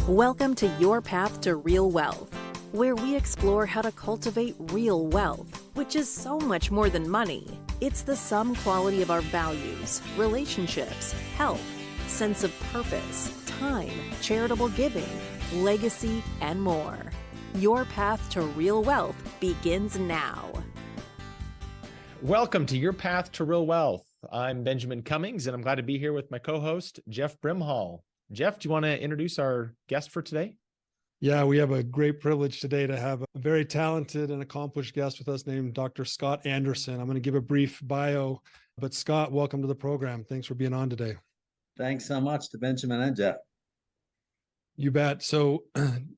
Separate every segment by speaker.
Speaker 1: Welcome to Your Path to Real Wealth, where we explore how to cultivate real wealth, which is so much more than money. It's the sum quality of our values, relationships, health, sense of purpose, time, charitable giving, legacy, and more. Your path to real wealth begins now.
Speaker 2: Welcome to Your Path to Real Wealth. I'm Benjamin Cummings, and I'm glad to be here with my co-host, Jeff Brimhall. Jeff, do you want to introduce our guest for today?
Speaker 3: Yeah, we have a great privilege today to have a very talented and accomplished guest with us named Dr. Scott Anderson. I'm going to give a brief bio, but Scott, welcome to the program. Thanks for being on today.
Speaker 4: Thanks so much to Benjamin and Jeff.
Speaker 3: You bet. So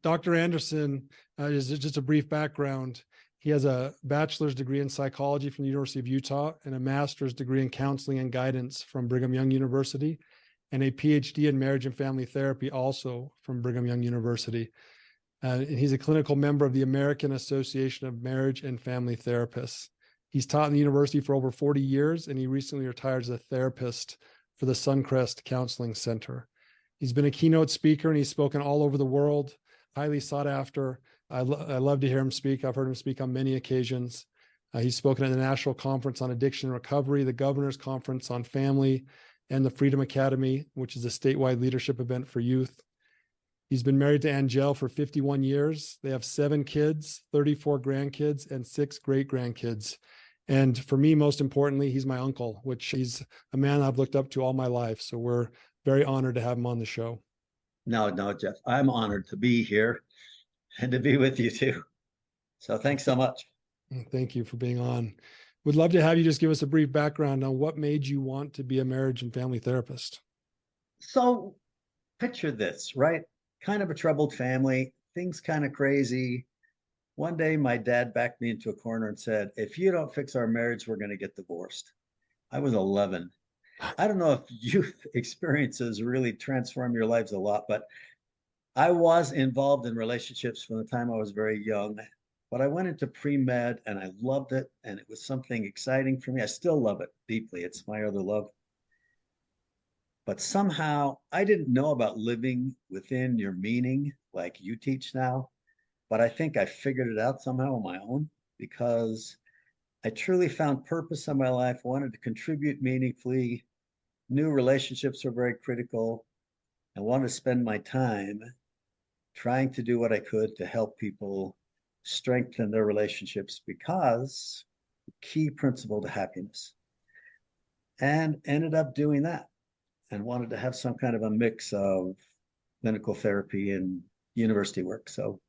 Speaker 3: Dr. Anderson is just a brief background. He has a bachelor's degree in psychology from the University of Utah and a master's degree in counseling and guidance from Brigham Young University, and a Ph.D. in marriage and family therapy also from Brigham Young University. And he's a clinical member of the American Association of Marriage and Family Therapists. He's taught in the university for over 40 years, and he recently retired as a therapist for the Suncrest Counseling Center. He's been a keynote speaker, and he's spoken all over the world, highly sought after. I love to hear him speak. I've heard him speak on many occasions. He's spoken at the National Conference on Addiction and Recovery, the Governor's Conference on Family, and the Freedom Academy, which is a statewide leadership event for youth. He's been married to Angel for 51 years. They have 7 kids, 34 grandkids, and 6 great-grandkids. And for me, most importantly, he's my uncle, which he's a man I've looked up to all my life. So we're very honored to have him on the show.
Speaker 4: No, Jeff, I'm honored to be here and to be with you too. So thanks so much.
Speaker 3: Thank you for being on. Would love to have you just give us a brief background on what made you want to be a marriage and family therapist.
Speaker 4: So picture this, right? Kind of a troubled family, things kind of crazy. One day, my dad backed me into a corner and said, if you don't fix our marriage, we're going to get divorced. I was 11. I don't know if youth experiences really transform your lives a lot, but I was involved in relationships from the time I was very young. But I went into pre-med and I loved it, and it was something exciting for me. I still love it deeply. It's my other love. But somehow I didn't know about living within your meaning like you teach now. But I think I figured it out somehow on my own, because I truly found purpose in my life, wanted to contribute meaningfully. New relationships were very critical. I wanted to spend my time trying to do what I could to help people strengthen their relationships, because the key principle to happiness. And ended up doing that, and wanted to have some kind of a mix of clinical therapy and university work. So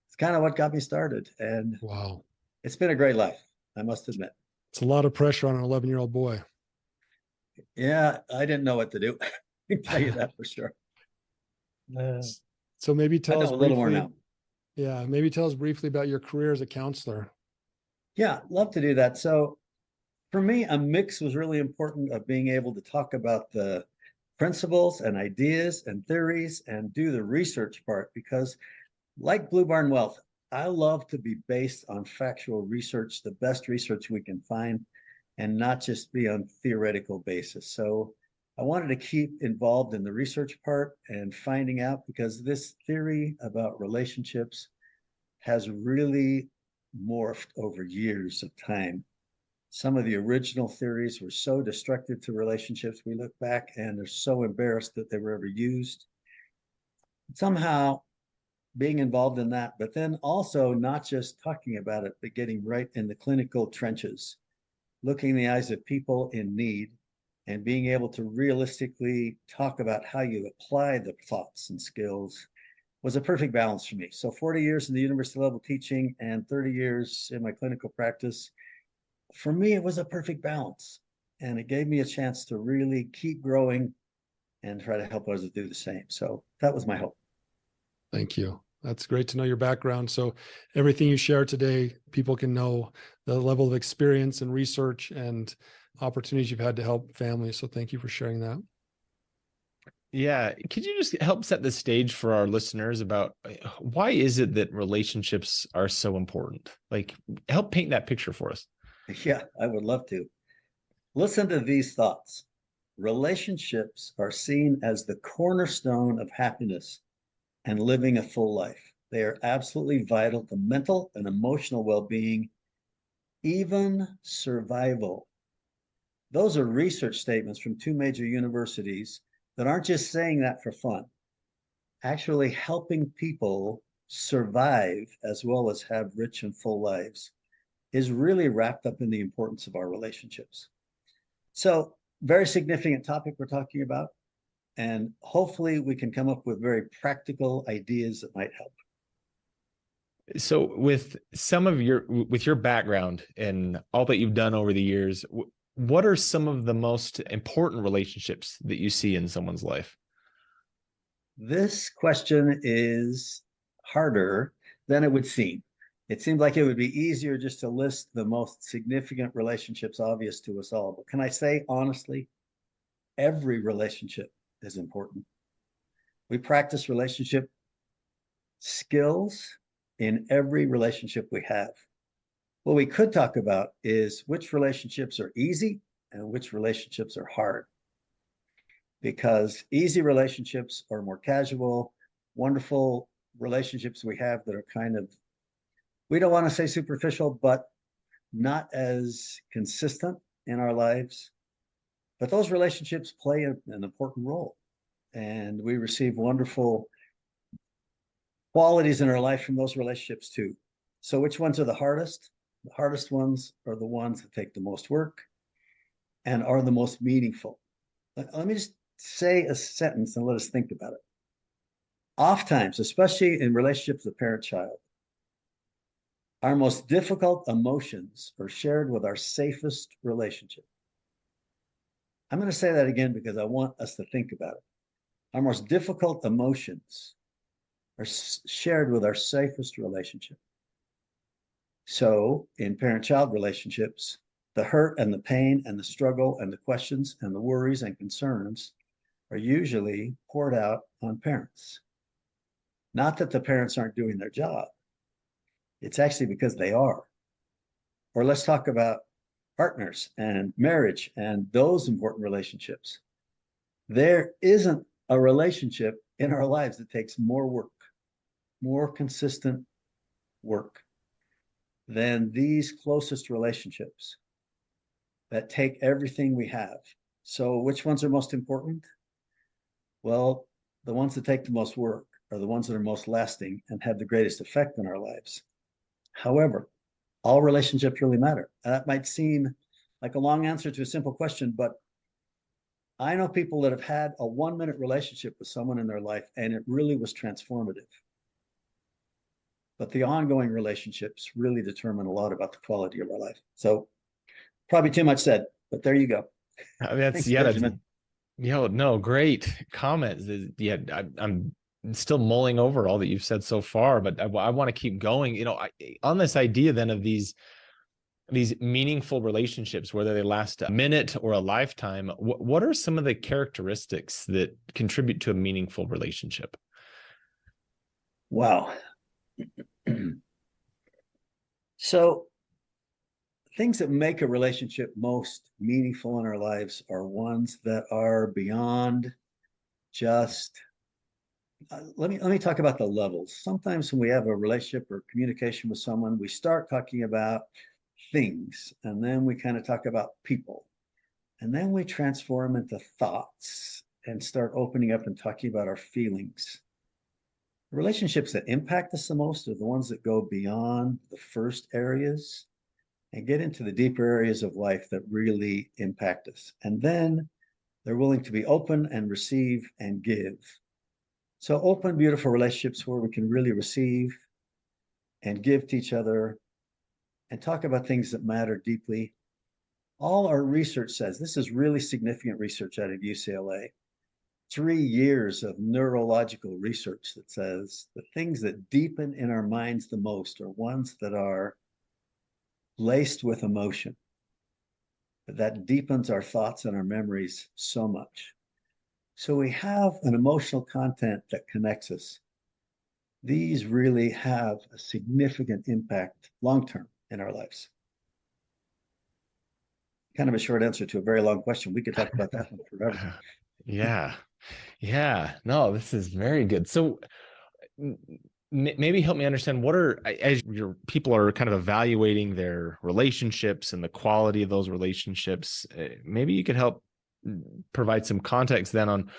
Speaker 4: it's kind of what got me started. And
Speaker 3: wow,
Speaker 4: it's been a great life, I must admit.
Speaker 3: It's a lot of pressure on an 11-year-old boy.
Speaker 4: Yeah, I didn't know what to do. I can tell you that for sure.
Speaker 3: So maybe tell us
Speaker 4: a little more now.
Speaker 3: Yeah, maybe tell us briefly about your career as a counselor.
Speaker 4: Yeah, love to do that. So for me, a mix was really important of being able to talk about the principles and ideas and theories and do the research part, because like Blue Barn Wealth, I love to be based on factual research, the best research we can find, and not just be on theoretical basis. So I wanted to keep involved in the research part and finding out, because this theory about relationships has really morphed over years of time. Some of the original theories were so destructive to relationships, we look back and are so embarrassed that they were ever used. Somehow being involved in that, but then also not just talking about it, but getting right in the clinical trenches, looking in the eyes of people in need, and being able to realistically talk about how you apply the thoughts and skills was a perfect balance for me. So 40 years in the university level teaching and 30 years in my clinical practice, for me, it was a perfect balance. And it gave me a chance to really keep growing and try to help others do the same. So that was my hope.
Speaker 3: Thank you. That's great to know your background. So everything you share today, people can know the level of experience and research and opportunities you've had to help families. So thank you for sharing that.
Speaker 2: Yeah. Could you just help set the stage for our listeners about why is it that relationships are so important? Like, help paint that picture for us.
Speaker 4: Yeah, I would love to. Listen to these thoughts. Relationships are seen as the cornerstone of happiness and living a full life. They are absolutely vital to mental and emotional well-being, even survival. Those are research statements from two major universities that aren't just saying that for fun, actually helping people survive as well as have rich and full lives is really wrapped up in the importance of our relationships. So, very significant topic we're talking about, and hopefully we can come up with very practical ideas that might help.
Speaker 2: So with your background and all that you've done over the years, what are some of the most important relationships that you see in someone's life?
Speaker 4: This question is harder than it would seem. It seems like it would be easier just to list the most significant relationships obvious to us all. But can I say honestly, every relationship is important. We practice relationship skills in every relationship we have. What we could talk about is which relationships are easy and which relationships are hard. Because easy relationships are more casual, wonderful relationships we have that are kind of, we don't want to say superficial, but not as consistent in our lives. But those relationships play an important role. And we receive wonderful qualities in our life from those relationships too. So which ones are the hardest? The hardest ones are the ones that take the most work and are the most meaningful. Let me just say a sentence and let us think about it. Oftentimes, especially in relationships with parent-child, our most difficult emotions are shared with our safest relationship. I'm going to say that again because I want us to think about it. Our most difficult emotions are shared with our safest relationship. So in parent-child relationships, the hurt and the pain and the struggle and the questions and the worries and concerns are usually poured out on parents. Not that the parents aren't doing their job. It's actually because they are. Or let's talk about partners and marriage and those important relationships. There isn't a relationship in our lives that takes more work, more consistent work than these closest relationships that take everything we have. So which ones are most important? Well, the ones that take the most work are the ones that are most lasting and have the greatest effect in our lives. However, all relationships really matter. That might seem like a long answer to a simple question, but I know people that have had a 1-minute relationship with someone in their life and it really was transformative. But the ongoing relationships really determine a lot about the quality of our life. So probably too much said, but there you go.
Speaker 2: Thanks, no, great comments. Yeah, I'm still mulling over all that you've said so far, but I want to keep going. On this idea then of these meaningful relationships, whether they last a minute or a lifetime, what are some of the characteristics that contribute to a meaningful relationship?
Speaker 4: Wow. So things that make a relationship most meaningful in our lives are ones that are beyond just let me talk about the levels. Sometimes when we have a relationship or communication with someone, we start talking about things, and then we kind of talk about people, and then we transform into thoughts and start opening up and talking about our feelings. The relationships that impact us the most are the ones that go beyond the first areas and get into the deeper areas of life that really impact us. And then they're willing to be open and receive and give. So open, beautiful relationships where we can really receive and give to each other and talk about things that matter deeply. All our research says, this is really significant research out of UCLA, 3 years of neurological research that says the things that deepen in our minds the most are ones that are laced with emotion. That deepens our thoughts and our memories so much. So we have an emotional content that connects us. These really have a significant impact long-term in our lives. Kind of a short answer to a very long question. We could talk about that one forever.
Speaker 2: Yeah. No, this is very good. So maybe help me understand as your people are kind of evaluating their relationships and the quality of those relationships, maybe you could help provide some context then on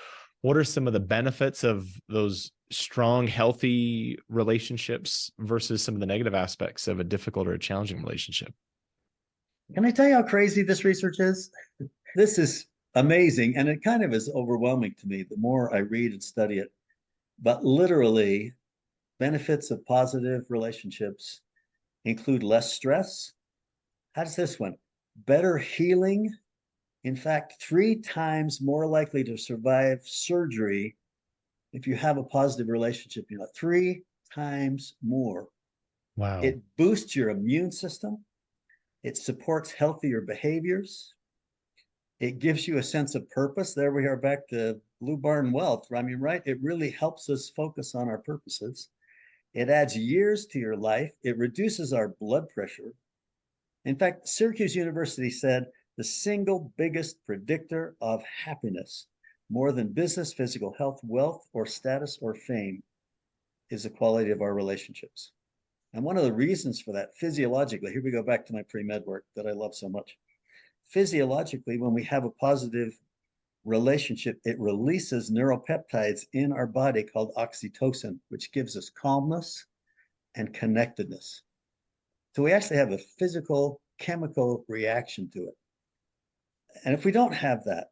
Speaker 2: what are some of the benefits of those strong, healthy relationships versus some of the negative aspects of a difficult or a challenging relationship.
Speaker 4: Can I tell you how crazy this research is? This is amazing, and it kind of is overwhelming to me the more I read and study it. But literally, benefits of positive relationships include less stress. How does this one? Better healing. In fact, 3 times more likely to survive surgery if you have a positive relationship. 3 times more.
Speaker 2: Wow.
Speaker 4: It boosts your immune system. It supports healthier behaviors. It gives you a sense of purpose. There we are back to Blue Barn Wealth. I mean, right? It really helps us focus on our purposes. It adds years to your life. It reduces our blood pressure. In fact, Syracuse University said the single biggest predictor of happiness, more than business, physical health, wealth, or status or fame, is the quality of our relationships. And one of the reasons for that, physiologically, here we go back to my pre-med work that I love so much. Physiologically, when we have a positive relationship, it releases neuropeptides in our body called oxytocin, which gives us calmness and connectedness. So we actually have a physical chemical reaction to it. And if we don't have that,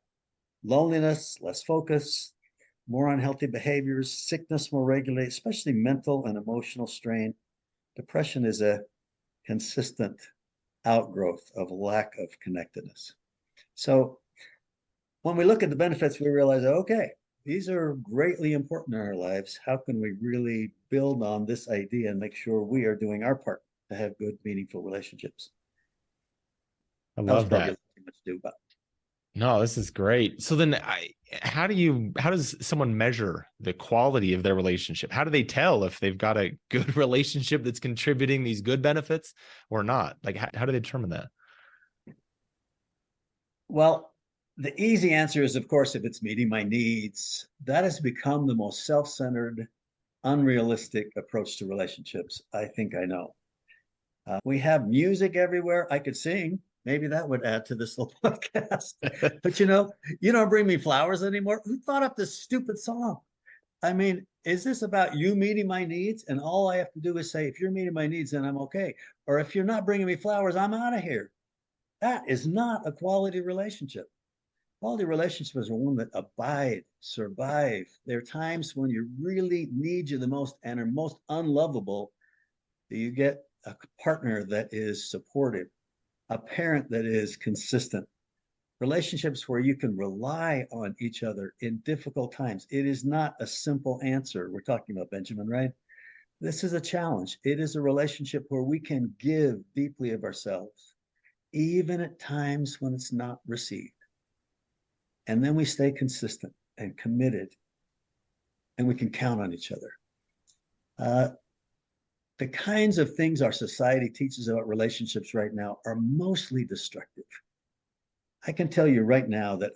Speaker 4: loneliness, less focus, more unhealthy behaviors, sickness more regulated, especially mental and emotional strain, depression is a consistent outgrowth of lack of connectedness. So when we look at the benefits, we realize, okay, these are greatly important in our lives. How can we really build on this idea and make sure we are doing our part to have good, meaningful relationships?
Speaker 2: I love that.
Speaker 4: Too much to do about.
Speaker 2: No, this is great. So then how does someone measure the quality of their relationship? How do they tell if they've got a good relationship that's contributing these good benefits or not? Like, how do they determine that?
Speaker 4: Well, the easy answer is, of course, if it's meeting my needs. That has become the most self-centered, unrealistic approach to relationships I think I know. We have music everywhere. I could sing. Maybe that would add to this little podcast. But you don't bring me flowers anymore. Who thought up this stupid song? I mean, is this about you meeting my needs? And all I have to do is say, if you're meeting my needs, then I'm okay. Or if you're not bringing me flowers, I'm out of here. That is not a quality relationship. Quality relationships are one that abide, survive. There are times when you really need you the most and are most unlovable. You get a partner that is supportive, a parent that is consistent, relationships where you can rely on each other in difficult times. It is not a simple answer we're talking about, Benjamin, right? This is a challenge. It is a relationship where we can give deeply of ourselves, even at times when it's not received. And then we stay consistent and committed, and we can count on each other. The kinds of things our society teaches about relationships right now are mostly destructive. I can tell you right now that,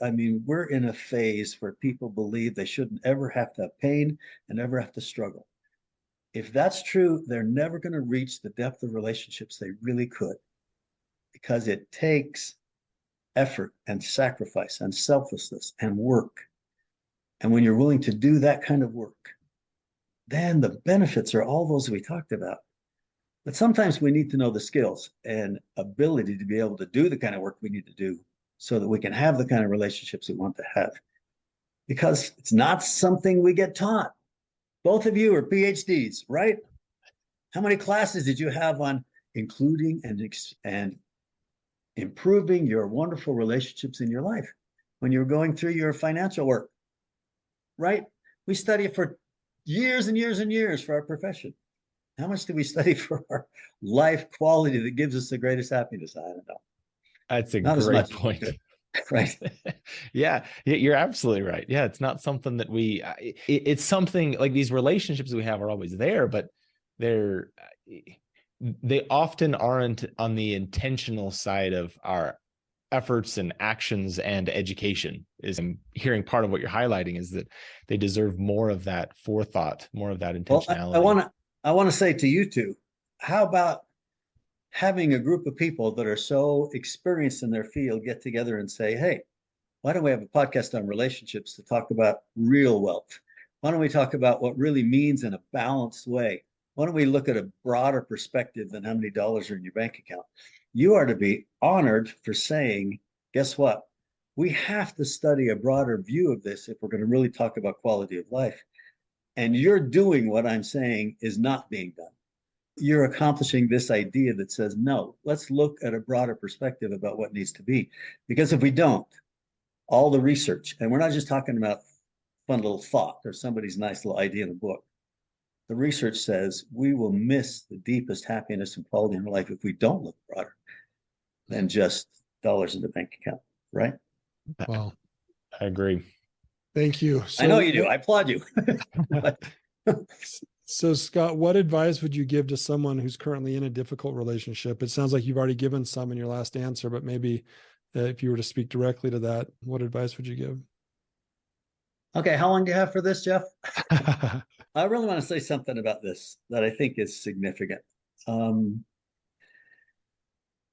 Speaker 4: we're in a phase where people believe they shouldn't ever have to have pain and ever have to struggle. If that's true, they're never going to reach the depth of relationships they really could, because it takes effort and sacrifice and selflessness and work. And when you're willing to do that kind of work, then the benefits are all those we talked about. But sometimes we need to know the skills and ability to be able to do the kind of work we need to do so that we can have the kind of relationships we want to have. Because it's not something we get taught. Both of you are PhDs, right? How many classes did you have on including and improving your wonderful relationships in your life when you're going through your financial work, right? We study it for years and years and years for our profession. How much do we study for our life quality that gives us the greatest happiness? I don't know.
Speaker 2: That's a
Speaker 4: Not
Speaker 2: great point.
Speaker 4: Right.
Speaker 2: Yeah, you're absolutely right. Yeah, it's not something that it's something like these relationships we have are always there, but they often aren't on the intentional side of our efforts and actions and education. Is I'm hearing part of what you're highlighting is that they deserve more of that forethought, more of that
Speaker 4: Well,
Speaker 2: intentionality.
Speaker 4: I want to say to you two, how about having a group of people that are so experienced in their field get together and say, hey, why don't we have a podcast on relationships to talk about real wealth? Why don't we talk about what really means in a balanced way? Why don't we look at a broader perspective than how many dollars are in your bank account? You are to be honored for saying, guess what? We have to study a broader view of this if we're going to really talk about quality of life. And you're doing what I'm saying is not being done. You're accomplishing this idea that says, no, let's look at a broader perspective about what needs to be. Because if we don't, all the research, and we're not just talking about fun little thought or somebody's nice little idea in a book. The research says we will miss the deepest happiness and quality in our life if we don't look broader than just dollars in the bank account, right?
Speaker 3: Wow.
Speaker 2: I agree.
Speaker 3: Thank you.
Speaker 4: I know you do. I applaud you.
Speaker 3: So Scott, what advice would you give to someone who's currently in a difficult relationship? It sounds like you've already given some in your last answer, but maybe if you were to speak directly to that, what advice would you give?
Speaker 4: Okay, how long do you have for this, Jeff? I really want to say something about this that I think is significant.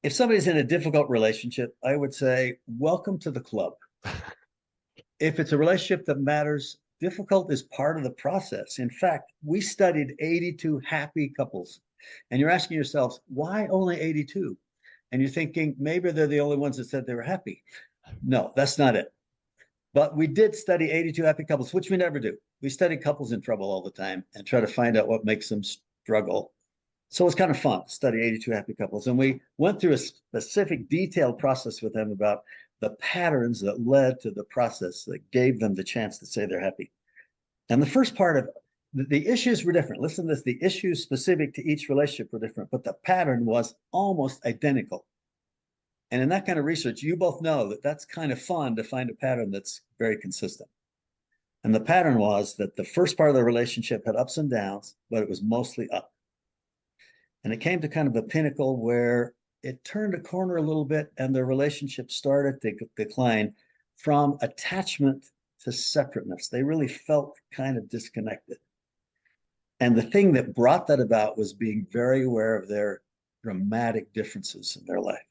Speaker 4: If somebody's in a difficult relationship, I would say, welcome to the club. If it's a relationship that matters, difficult is part of the process. In fact, we studied 82 happy couples, and you're asking yourselves, why only 82? And you're thinking, maybe they're the only ones that said they were happy. No, that's not it. But we did study 82 happy couples, which we never do. We study couples in trouble all the time and try to find out what makes them struggle. So it's kind of fun to study 82 happy couples. And we went through a specific detailed process with them about the patterns that led to the process that gave them the chance to say they're happy. And the first part of the issues were different. Listen to this, the issues specific to each relationship were different, but the pattern was almost identical. And in that kind of research, you both know that that's kind of fun to find a pattern that's very consistent. And the pattern was that the first part of the relationship had ups and downs, but it was mostly up. And it came to kind of a pinnacle where it turned a corner a little bit and the relationship started to decline from attachment to separateness. They really felt kind of disconnected. And the thing that brought that about was being very aware of their dramatic differences in their life.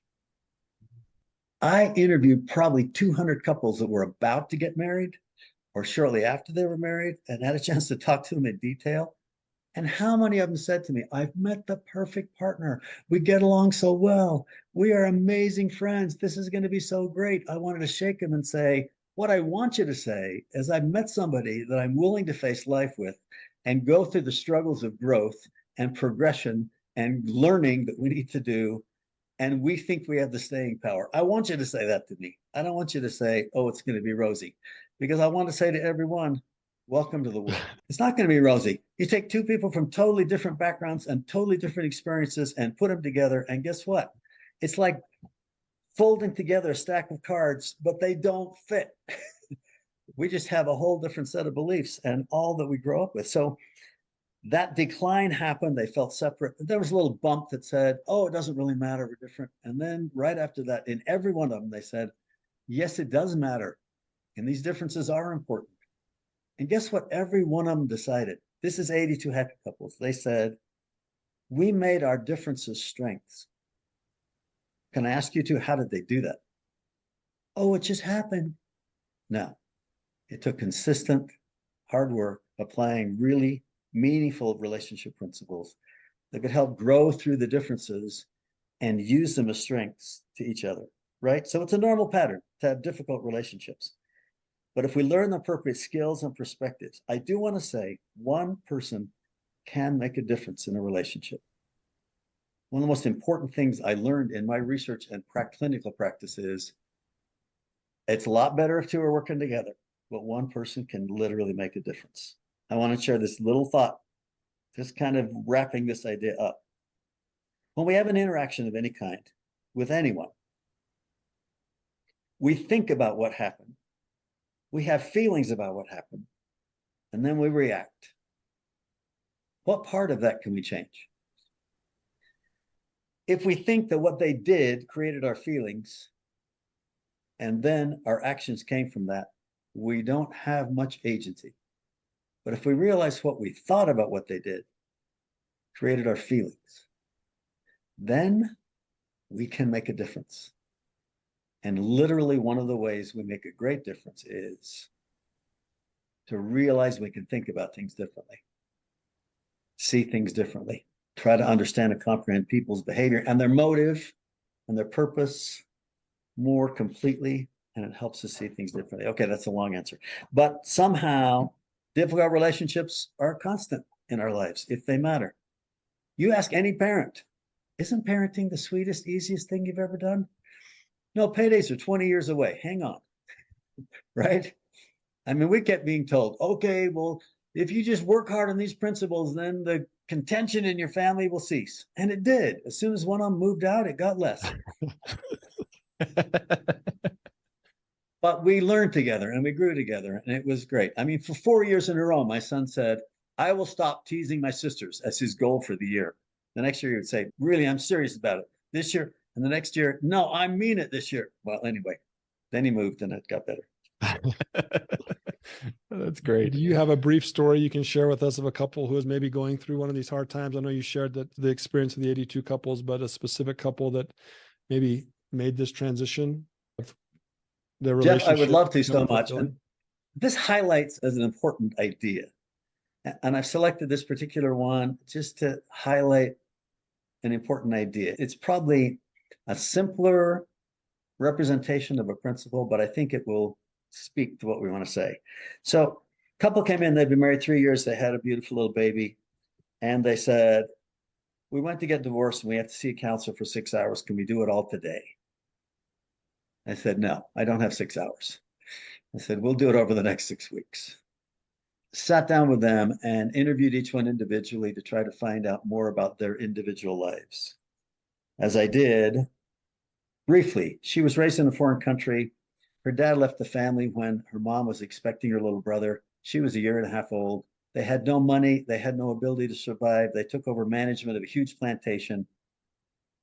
Speaker 4: I interviewed probably 200 couples that were about to get married or shortly after they were married and had a chance to talk to them in detail. And how many of them said to me, I've met the perfect partner. We get along so well. We are amazing friends. This is going to be so great. I wanted to shake them and say, what I want you to say is I've met somebody that I'm willing to face life with and go through the struggles of growth and progression and learning that we need to do. And we think we have the staying power. I want you to say that to me. I don't want you to say, oh, it's going to be rosy, because I want to say to everyone, welcome to the world. It's not going to be rosy. You take two people from totally different backgrounds and totally different experiences and put them together. And guess what? It's like folding together a stack of cards, but they don't fit. We just have a whole different set of beliefs and all that we grow up with. So that decline happened. They felt separate. There was a little bump that said, oh, it doesn't really matter. We're different. And then right after that, in every one of them, they said, yes, it does matter. And these differences are important. And guess what? Every one of them decided. This is 82 happy couples. They said, we made our differences strengths. Can I ask you two, how did they do that? Oh, it just happened. No, it took consistent hard work, applying really meaningful relationship principles that could help grow through the differences and use them as strengths to each other, right? So it's a normal pattern to have difficult relationships. But if we learn the appropriate skills and perspectives, I do want to say one person can make a difference in a relationship. One of the most important things I learned in my research and clinical practice is it's a lot better if two are working together, but one person can literally make a difference. I want to share this little thought, just kind of wrapping this idea up. When we have an interaction of any kind with anyone, we think about what happened. We have feelings about what happened, and then we react. What part of that can we change? If we think that what they did created our feelings, and then our actions came from that, we don't have much agency. But if we realize what we thought about what they did created our feelings, then we can make a difference. And literally one of the ways we make a great difference is to realize we can think about things differently, see things differently, try to understand and comprehend people's behavior and their motive and their purpose more completely, and it helps us see things differently. Okay, that's a long answer. But somehow, difficult relationships are constant in our lives if they matter. You ask any parent, isn't parenting the sweetest, easiest thing you've ever done? No, paydays are 20 years away. Hang on, right? I mean, we kept being told, okay, well, if you just work hard on these principles, then the contention in your family will cease. And it did. As soon as one of them moved out, it got less. But we learned together and we grew together, and it was great. I mean, for 4 years in a row, my son said, I will stop teasing my sisters as his goal for the year. The next year he would say, really, I'm serious about it. This year, and the next year, no, I mean it this year. Well, anyway, then he moved and it got better.
Speaker 2: That's great.
Speaker 3: Do you have a brief story you can share with us of a couple who is maybe going through one of these hard times? I know you shared that the experience of the 82 couples, but a specific couple that maybe made this transition of their relationship.
Speaker 4: Jeff, I would love to so much. And this highlights as an important idea. And I've selected this particular one just to highlight an important idea. It's probably a simpler representation of a principle, but I think it will speak to what we want to say. So a couple came in, they'd been married 3 years, they had a beautiful little baby, and they said, we went to get divorced and we have to see a counselor for 6 hours. Can we do it all today? I said, no, I don't have 6 hours. I said, we'll do it over the next 6 weeks. Sat down with them and interviewed each one individually to try to find out more about their individual lives. As I did, briefly, she was raised in a foreign country. Her dad left the family when her mom was expecting her little brother. She was 1.5 years old. They had no money. They had no ability to survive. They took over management of a huge plantation.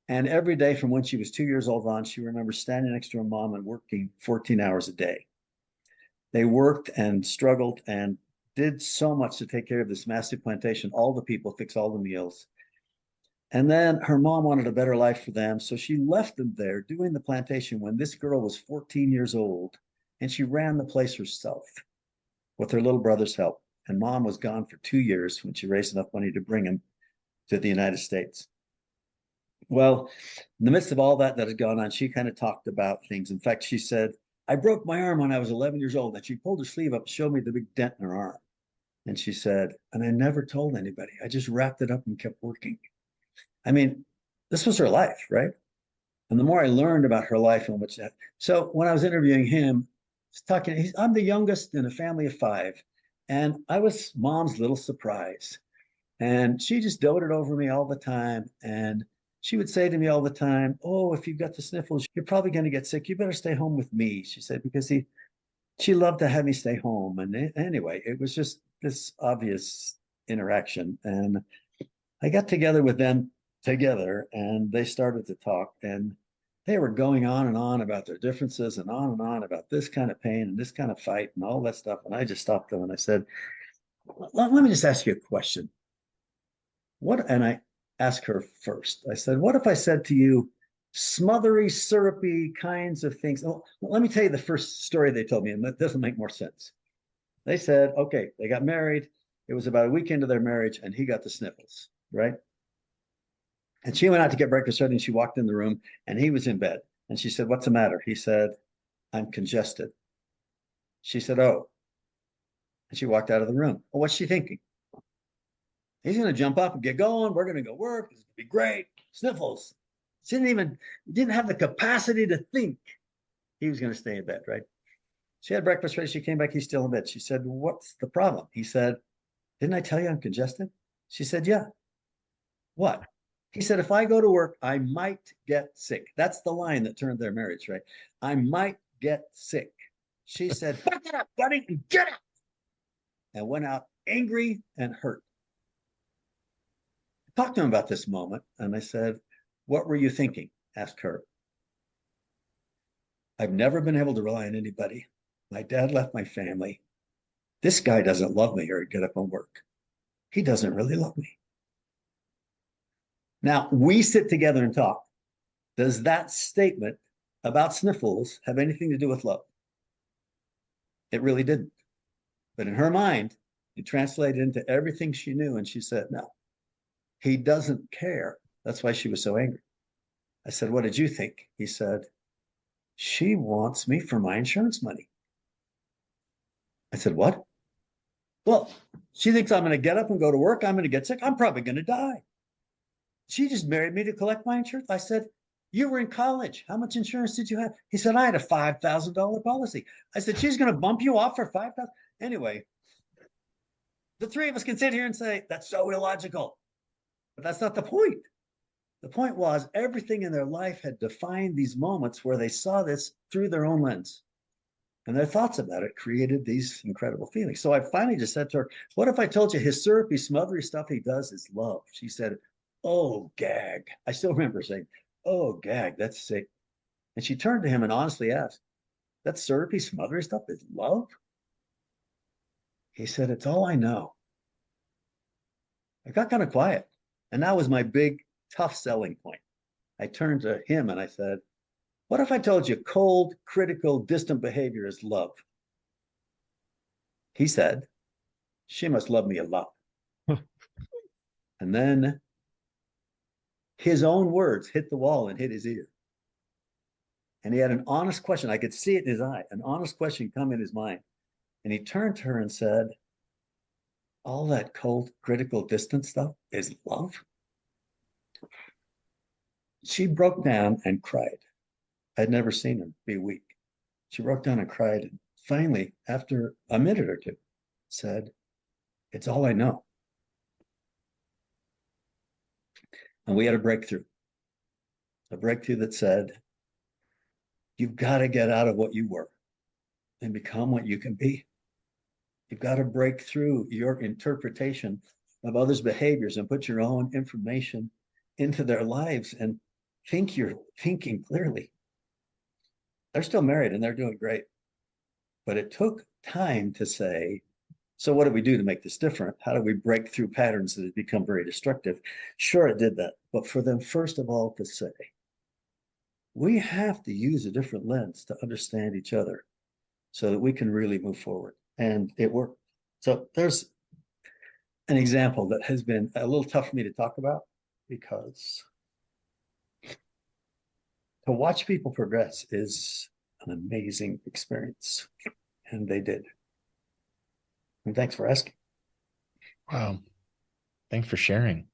Speaker 4: And every day from when she was 2 years old on, she remembers standing next to her mom and working 14 hours a day. They worked and struggled and did so much to take care of this massive plantation, all the people, fix all the meals. And then her mom wanted a better life for them. So she left them there doing the plantation when this girl was 14 years old, and she ran the place herself with her little brother's help. And mom was gone for 2 years when she raised enough money to bring him to the United States. Well, in the midst of all that had gone on, she kind of talked about things. In fact, she said, I broke my arm when I was 11 years old. And she pulled her sleeve up and showed me the big dent in her arm. And she said, and I never told anybody. I just wrapped it up and kept working. I mean, this was her life, right? And the more I learned about her life and that. So when I was interviewing him, I'm the youngest in a family of 5. And I was mom's little surprise. And she just doted over me all the time. And she would say to me all the time, oh, if you've got the sniffles, you're probably going to get sick. You better stay home with me, she said, because she loved to have me stay home. And anyway, it was just this obvious interaction. And I got together with them together and they started to talk, and they were going on and on about their differences and on about this kind of pain and this kind of fight and all that stuff. And I just stopped them and I said, let me just ask you a question. And I asked her first. I said, what if I said to you, smothery, syrupy kinds of things? Oh, let me tell you the first story they told me, and that doesn't make more sense. They said, okay, they got married. It was about a week into their marriage, and he got the sniffles, right? And she went out to get breakfast ready, and she walked in the room, and he was in bed. And she said, what's the matter? He said, I'm congested. She said, oh. And she walked out of the room. Well, what's she thinking? He's going to jump up and get going. We're going to go work. It's going to be great. Sniffles. She didn't have the capacity to think he was going to stay in bed, right? She had breakfast ready. She came back. He's still in bed. She said, what's the problem? He said, didn't I tell you I'm congested? She said, yeah. What? He said, if I go to work, I might get sick. That's the line that turned their marriage, right? I might get sick. She said, fuck it up, buddy, and get out. And went out angry and hurt. I talked to him about this moment, and I said, what were you thinking? Asked her. I've never been able to rely on anybody. My dad left my family. This guy doesn't love me or get up and work. He doesn't really love me. Now, we sit together and talk. Does that statement about sniffles have anything to do with love? It really didn't. But in her mind, it translated into everything she knew. And she said, no, he doesn't care. That's why she was so angry. I said, what did you think? He said, she wants me for my insurance money. I said, what? Well, she thinks I'm going to get up and go to work. I'm going to get sick. I'm probably going to die. She just married me to collect my insurance. I said, you were in college. How much insurance did you have? He said, I had a $5,000 policy. I said, she's going to bump you off for $5,000. Anyway, the three of us can sit here and say, that's so illogical. But that's not the point. The point was everything in their life had defined these moments where they saw this through their own lens. And their thoughts about it created these incredible feelings. So I finally just said to her, what if I told you his syrupy, smothery stuff he does is love? She said, oh, gag. I still remember saying, oh, gag, that's sick. And she turned to him and honestly asked, that syrupy, smothery stuff is love? He said, it's all I know. I got kind of quiet. And that was my big, tough selling point. I turned to him and I said, what if I told you cold, critical, distant behavior is love? He said, she must love me a lot. And then his own words hit the wall and hit his ear. And he had an honest question. I could see it in his eye, an honest question come in his mind. And he turned to her and said, all that cold, critical, distant stuff is love? She broke down and cried. I'd never seen her be weak. She broke down and cried. And finally, after a minute or two, said, it's all I know. And we had a breakthrough that said, you've got to get out of what you were and become what you can be. You've got to break through your interpretation of others' behaviors and put your own information into their lives and think you're thinking clearly. They're still married and they're doing great. But it took time to say, so what do we do to make this different? How do we break through patterns that have become very destructive? Sure, it did that. But for them, first of all, to say, we have to use a different lens to understand each other so that we can really move forward. And it worked. So there's an example that has been a little tough for me to talk about because to watch people progress is an amazing experience. And they did. And thanks for asking.
Speaker 2: Wow. Thanks for sharing.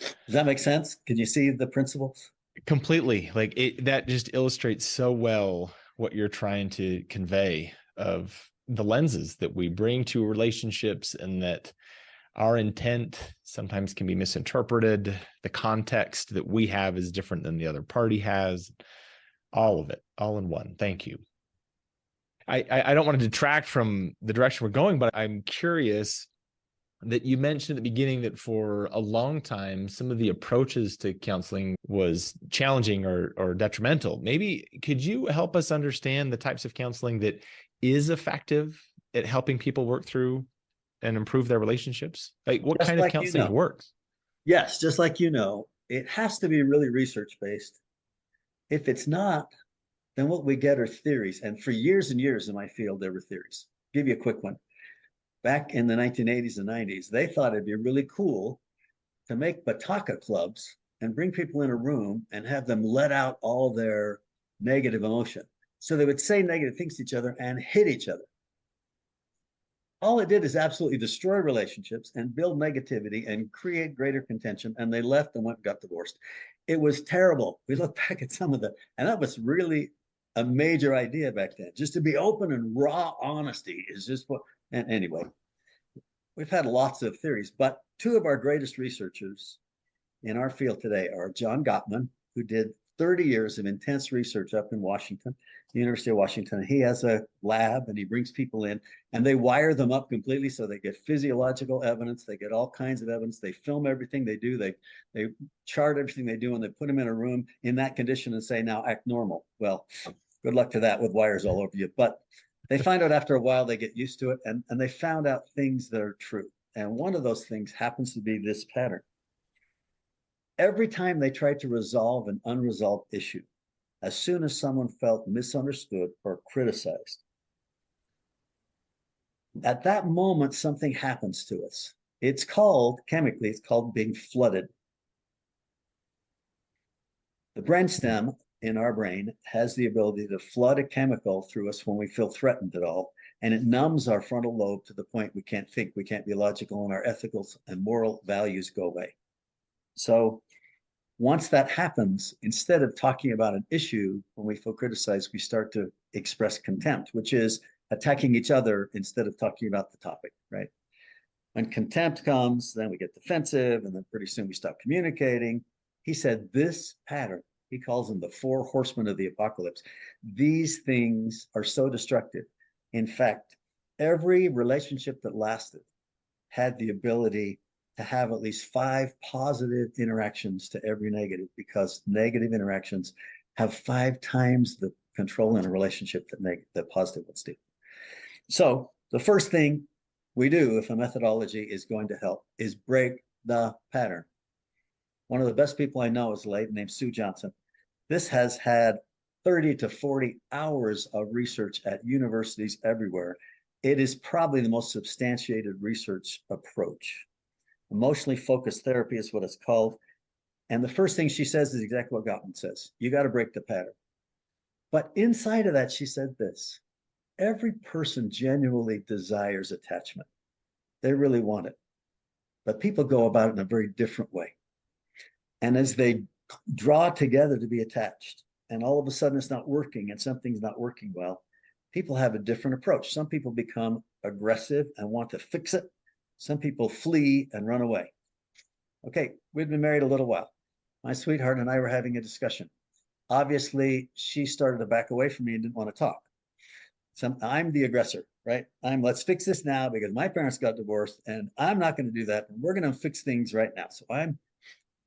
Speaker 4: Does that make sense? Can you see the principles?
Speaker 2: Completely. Like that just illustrates so well what you're trying to convey of the lenses that we bring to relationships, and that our intent sometimes can be misinterpreted. The context that we have is different than the other party has. All of it, all in one. Thank you. I don't want to detract from the direction we're going, but I'm curious that you mentioned at the beginning that for a long time, some of the approaches to counseling was challenging or detrimental. Maybe could you help us understand the types of counseling that is effective at helping people work through and improve their relationships? Like what kind of counseling works?
Speaker 4: Yes, just like it has to be really research-based. If it's not, then what we get are theories. And for years and years in my field, there were theories. I'll give you a quick one. Back in the 1980s and 90s, they thought it'd be really cool to make bataka clubs and bring people in a room and have them let out all their negative emotion. So they would say negative things to each other and hit each other. All it did is absolutely destroy relationships and build negativity and create greater contention. And they left and went and got divorced. It was terrible. We look back at some of and that was really a major idea back then. Just to be open and raw honesty is just what, and anyway, we've had lots of theories, but two of our greatest researchers in our field today are John Gottman, who did 30 years of intense research up in Washington, the University of Washington. He has a lab and he brings people in and they wire them up completely so they get physiological evidence, they get all kinds of evidence, they film everything they do, they chart everything they do, and they put them in a room in that condition and say, now act normal. Well, good luck to that with wires all over you. But they find out after a while, they get used to it, and they found out things that are true. And one of those things happens to be this pattern. Every time they tried to resolve an unresolved issue, as soon as someone felt misunderstood or criticized, at that moment, something happens to us. It's called, chemically, it's called being flooded. The brainstem in our brain has the ability to flood a chemical through us when we feel threatened at all, and it numbs our frontal lobe to the point we can't think, we can't be logical, and our ethical and moral values go away. So once that happens, instead of talking about an issue when we feel criticized, we start to express contempt, which is attacking each other instead of talking about the topic, right? When contempt comes, then we get defensive, and then pretty soon we stop communicating. He said this pattern, he calls them the 4 horsemen of the apocalypse. These things are so destructive. In fact, every relationship that lasted had the ability to have at least 5 positive interactions to every negative, because negative interactions have 5 times the control in a relationship that positive ones do. So the first thing we do if a methodology is going to help is break the pattern. One of the best people I know is a lady named Sue Johnson. This has had 30 to 40 hours of research at universities everywhere. It is probably the most substantiated research approach. Emotionally focused therapy is what it's called. And the first thing she says is exactly what Gottman says. You got to break the pattern. But inside of that, she said this: every person genuinely desires attachment. They really want it. But people go about it in a very different way. And as they draw together to be attached, and all of a sudden it's not working and something's not working well, people have a different approach. Some people become aggressive and want to fix it. Some people flee and run away. Okay, we'd been married a little while. My sweetheart and I were having a discussion. Obviously, she started to back away from me and didn't want to talk. So I'm the aggressor, right? Let's fix this now because my parents got divorced and I'm not going to do that. And we're going to fix things right now. So I'm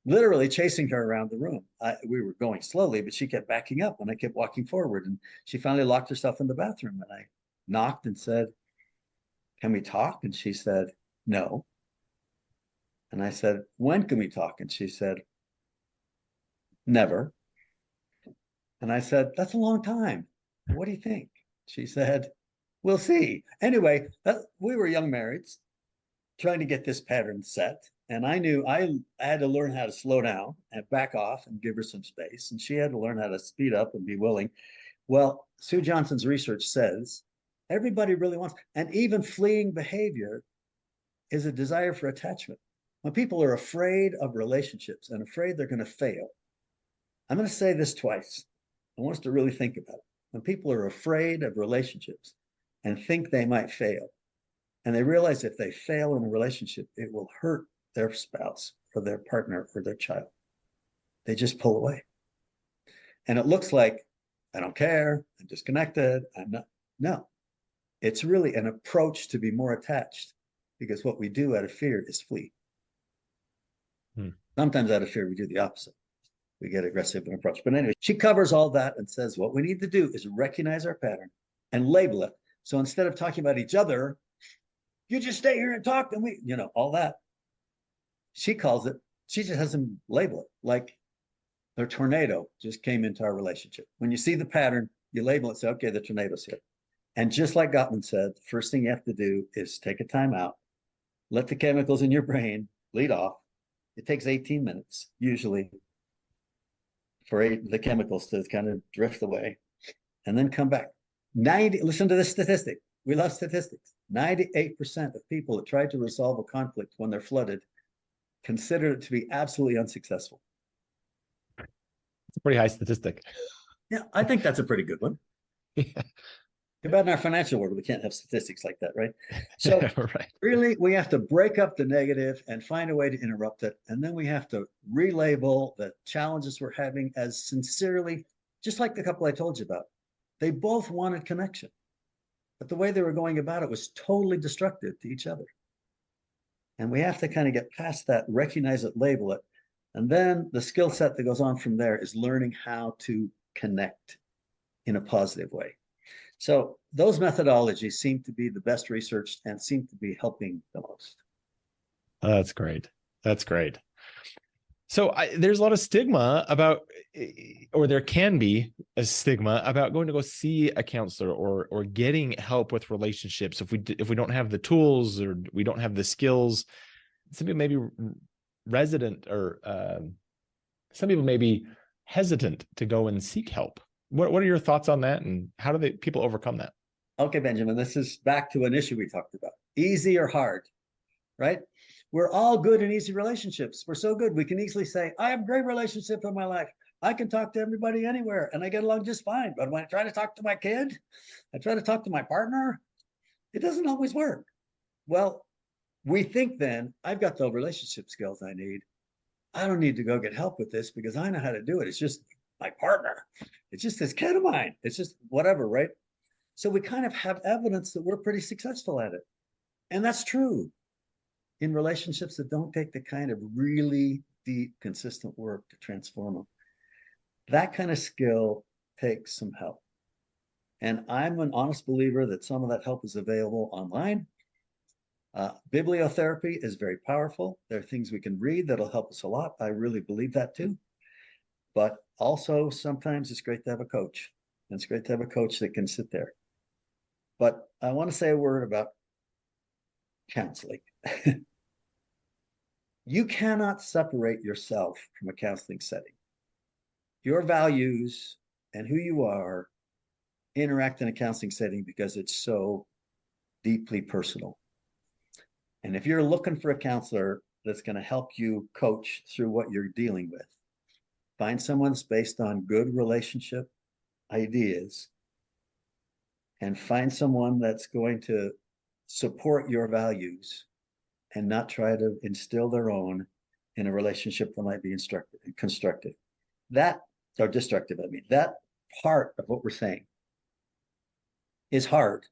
Speaker 4: literally chasing her around the room. We were going slowly, but she kept backing up and I kept walking forward. And she finally locked herself in the bathroom, and I knocked and said, "Can we talk?" And she said, "No." And I said, "When can we talk?" And she said, "Never." And I said, "That's a long time. What do you think?" She said, "We'll see." Anyway, we were young marrieds trying to get this pattern set. And I knew I had to learn how to slow down and back off and give her some space. And she had to learn how to speed up and be willing. Well, Sue Johnson's research says everybody really wants, and even fleeing behavior is a desire for attachment. When people are afraid of relationships and afraid they're going to fail, I'm going to say this twice. I want us to really think about it. When people are afraid of relationships and think they might fail, and they realize if they fail in a relationship, it will hurt their spouse or their partner or their child, they just pull away. And it looks like, I don't care, I'm disconnected, I'm not. No, it's really an approach to be more attached, because what we do out of fear is flee. Sometimes out of fear, we do the opposite. We get aggressive and approach. But anyway, she covers all that and says, what we need to do is recognize our pattern and label it. So instead of talking about each other, you just stay here and talk, and we, all that. She calls it, she just has them label it like the tornado just came into our relationship. When you see the pattern, you label it, say, okay, the tornado's here. And just like Gottman said, the first thing you have to do is take a time out, let the chemicals in your brain lead off. It takes 18 minutes, usually, for the chemicals to kind of drift away, and then come back. Listen to this statistic. We love statistics. 98% of people that try to resolve a conflict when they're flooded consider it to be absolutely unsuccessful.
Speaker 2: It's a pretty high statistic.
Speaker 4: Yeah, I think that's a pretty good one.
Speaker 2: Yeah.
Speaker 4: Too bad in our financial world we can't have statistics like that, right? So
Speaker 2: right.
Speaker 4: Really, we have to break up the negative and find a way to interrupt it. And then we have to relabel the challenges we're having as sincerely, just like the couple I told you about. They both wanted connection, but the way they were going about it was totally destructive to each other. And we have to kind of get past that, recognize it, label it. And then the skill set that goes on from there is learning how to connect in a positive way. So those methodologies seem to be the best researched and seem to be helping the most.
Speaker 2: Oh, that's great. That's great. So there's a lot of stigma about, or there can be a stigma about going to go see a counselor or getting help with relationships. If we don't have the tools or we don't have the skills, some people may be resident or some people may be hesitant to go and seek help. What are your thoughts on that, and how do people overcome that?
Speaker 4: Okay, Benjamin, this is back to an issue we talked about. Easy or hard, right? We're all good in easy relationships. We're so good. We can easily say, I have great relationships in my life. I can talk to everybody anywhere and I get along just fine. But when I try to talk to my kid, I try to talk to my partner, it doesn't always work. Well, we think then, I've got the relationship skills I need. I don't need to go get help with this because I know how to do it. It's just my partner. It's just this kid of mine. It's just whatever, right? So we kind of have evidence that we're pretty successful at it. And that's true in relationships that don't take the kind of really deep, consistent work to transform them. That kind of skill takes some help. And I'm an honest believer that some of that help is available online. Bibliotherapy is very powerful. There are things we can read that'll help us a lot. I really believe that too. But also sometimes it's great to have a coach. And it's great to have a coach that can sit there. But I want to say a word about counseling. You cannot separate yourself from a counseling setting. Your values and who you are interact in a counseling setting because it's so deeply personal. And if you're looking for a counselor that's going to help you coach through what you're dealing with, find someone that's based on good relationship ideas and find someone that's going to support your values and not try to instill their own in a relationship that might be constructive. That, or destructive, I mean, that part of what we're saying is hard.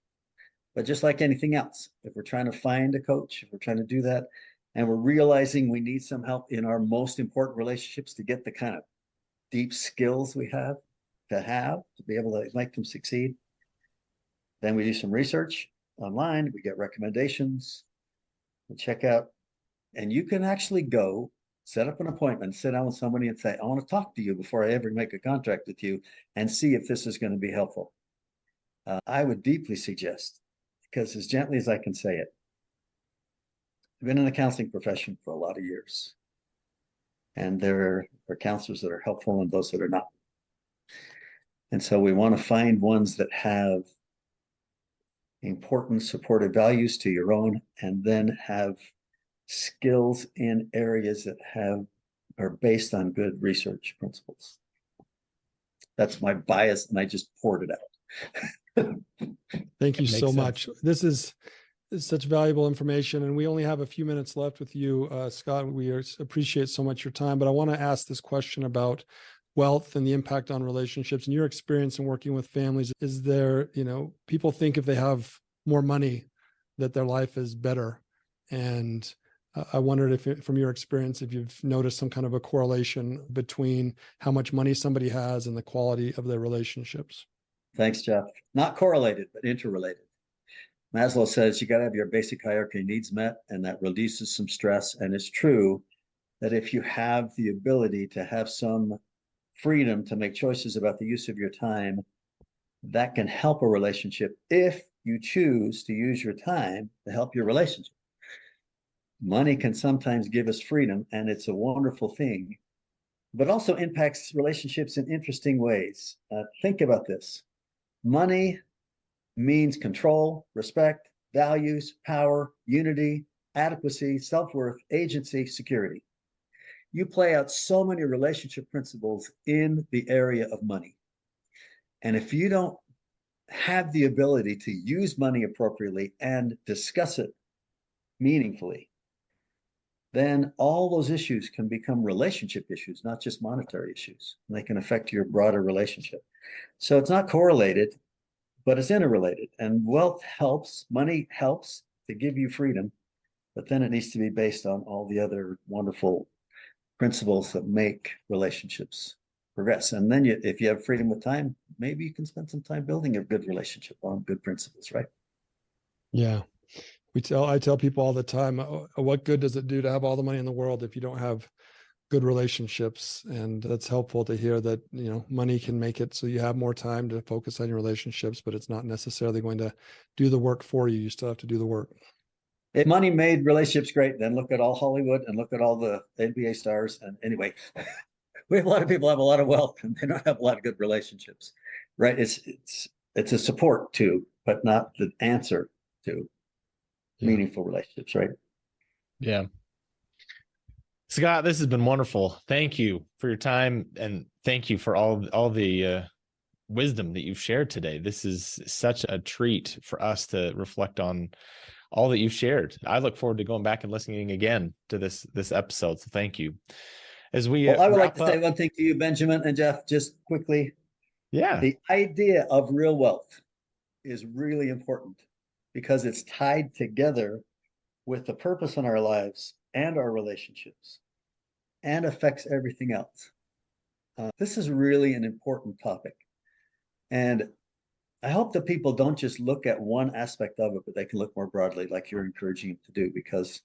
Speaker 4: But just like anything else, if we're trying to find a coach, if we're trying to do that, and we're realizing we need some help in our most important relationships to get the kind of deep skills we have to be able to make them succeed, then we do some research online, we get recommendations, we check out, and you can actually go set up an appointment, sit down with somebody and say, I want to talk to you before I ever make a contract with you and see if this is going to be helpful. I would deeply suggest, because as gently as I can say it, I've been in the counseling profession for a lot of years. And there are counselors that are helpful and those that are not. And so we want to find ones that have important supportive values to your own, and then have skills in areas that are based on good research principles. That's my bias, and I just poured it out.
Speaker 3: Thank you so much. This is such valuable information, and we only have a few minutes left with you, Scott. We appreciate so much your time, but I want to ask this question about wealth and the impact on relationships. In your experience in working with families, is there, people think if they have more money that their life is better. And I wondered if, from your experience, if you've noticed some kind of a correlation between how much money somebody has and the quality of their relationships.
Speaker 4: Thanks, Jeff. Not correlated, but interrelated. Maslow says you got to have your basic hierarchy needs met, and that reduces some stress. And it's true that if you have the ability to have some freedom to make choices about the use of your time, that can help a relationship if you choose to use your time to help your relationship. Money can sometimes give us freedom, and it's a wonderful thing, but also impacts relationships in interesting ways. Think about this. Money means control, respect, values, power, unity, adequacy, self-worth, agency, security. You play out so many relationship principles in the area of money. And if you don't have the ability to use money appropriately and discuss it meaningfully, then all those issues can become relationship issues, not just monetary issues. And they can affect your broader relationship. So it's not correlated, but it's interrelated. And wealth helps, money helps to give you freedom, but then it needs to be based on all the other wonderful principles that make relationships progress. And then if you have freedom with time, maybe you can spend some time building a good relationship on good principles, right?
Speaker 3: Yeah. I tell people all the time, what good does it do to have all the money in the world if you don't have good relationships? And that's helpful to hear that, money can make it so you have more time to focus on your relationships, but it's not necessarily going to do the work for you. You still have to do the work.
Speaker 4: If money made relationships great, then look at all Hollywood and look at all the NBA stars. And anyway, we have a lot of people have a lot of wealth and they don't have a lot of good relationships, right? It's a support to, but not the answer to meaningful relationships, right?
Speaker 2: Yeah. Scott, this has been wonderful. Thank you for your time, and thank you for all the wisdom that you've shared today. This is such a treat for us to reflect on all that you've shared. I look forward to going back and listening again to this episode. So thank you. As we
Speaker 4: I would like to say one thing to you, Benjamin and Jeff, just quickly.
Speaker 2: Yeah.
Speaker 4: The idea of real wealth is really important because it's tied together with the purpose in our lives and our relationships and affects everything else. This is really an important topic. And I hope that people don't just look at one aspect of it, but they can look more broadly, like you're encouraging them to do, because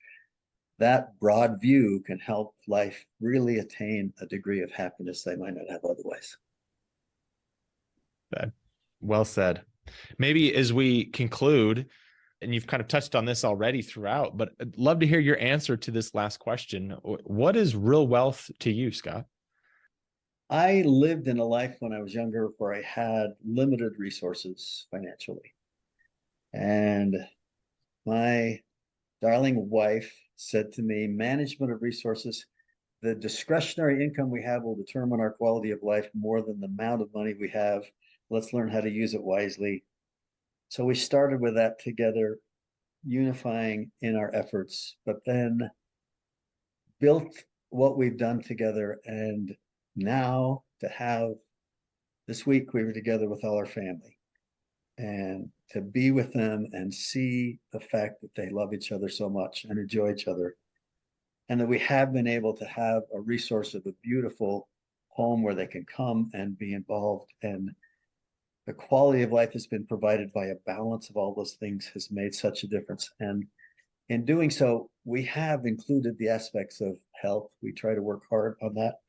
Speaker 4: that broad view can help life really attain a degree of happiness they might not have otherwise.
Speaker 2: Well said. Maybe as we conclude, and you've kind of touched on this already throughout, but I'd love to hear your answer to this last question. What is real wealth to you, Scott?
Speaker 4: I lived in a life when I was younger where I had limited resources financially. And my darling wife said to me, management of resources, the discretionary income we have will determine our quality of life more than the amount of money we have. Let's learn how to use it wisely. So we started with that together, unifying in our efforts, but then built what we've done together. And now to have, this week we were together with all our family, and to be with them and see the fact that they love each other so much and enjoy each other, and that we have been able to have a resource of a beautiful home where they can come and be involved, and the quality of life has been provided by a balance of all those things has made such a difference. And in doing so, we have included the aspects of health. We try to work hard on that.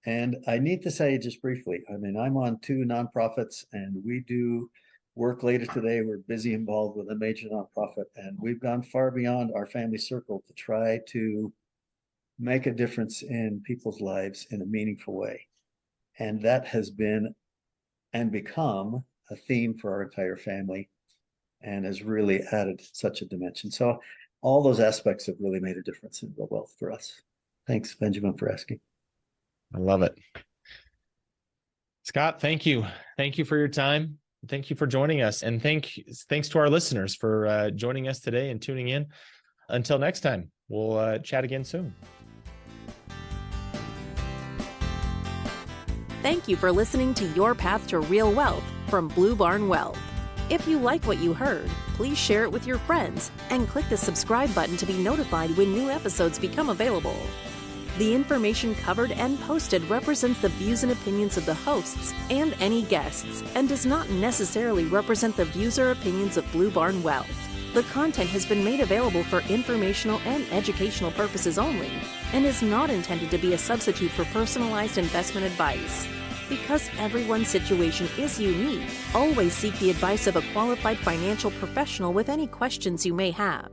Speaker 4: And I need to say just briefly, I mean, I'm on 2 nonprofits and we do work later today. We're busy involved with a major nonprofit, and we've gone far beyond our family circle to try to make a difference in people's lives in a meaningful way. And that has been and become a theme for our entire family and has really added such a dimension. So all those aspects have really made a difference in real wealth for us. Thanks, Benjamin, for asking.
Speaker 2: I love it. Scott, thank you. Thank you for your time. Thank you for joining us. And thanks to our listeners for joining us today and tuning in. Until next time, we'll chat again soon.
Speaker 1: Thank you for listening to Your Path to Real Wealth from Blue Barn Wealth. If you like what you heard, please share it with your friends and click the subscribe button to be notified when new episodes become available. The information covered and posted represents the views and opinions of the hosts and any guests, and does not necessarily represent the views or opinions of Blue Barn Wealth. The content has been made available for informational and educational purposes only, and is not intended to be a substitute for personalized investment advice. Because everyone's situation is unique, always seek the advice of a qualified financial professional with any questions you may have.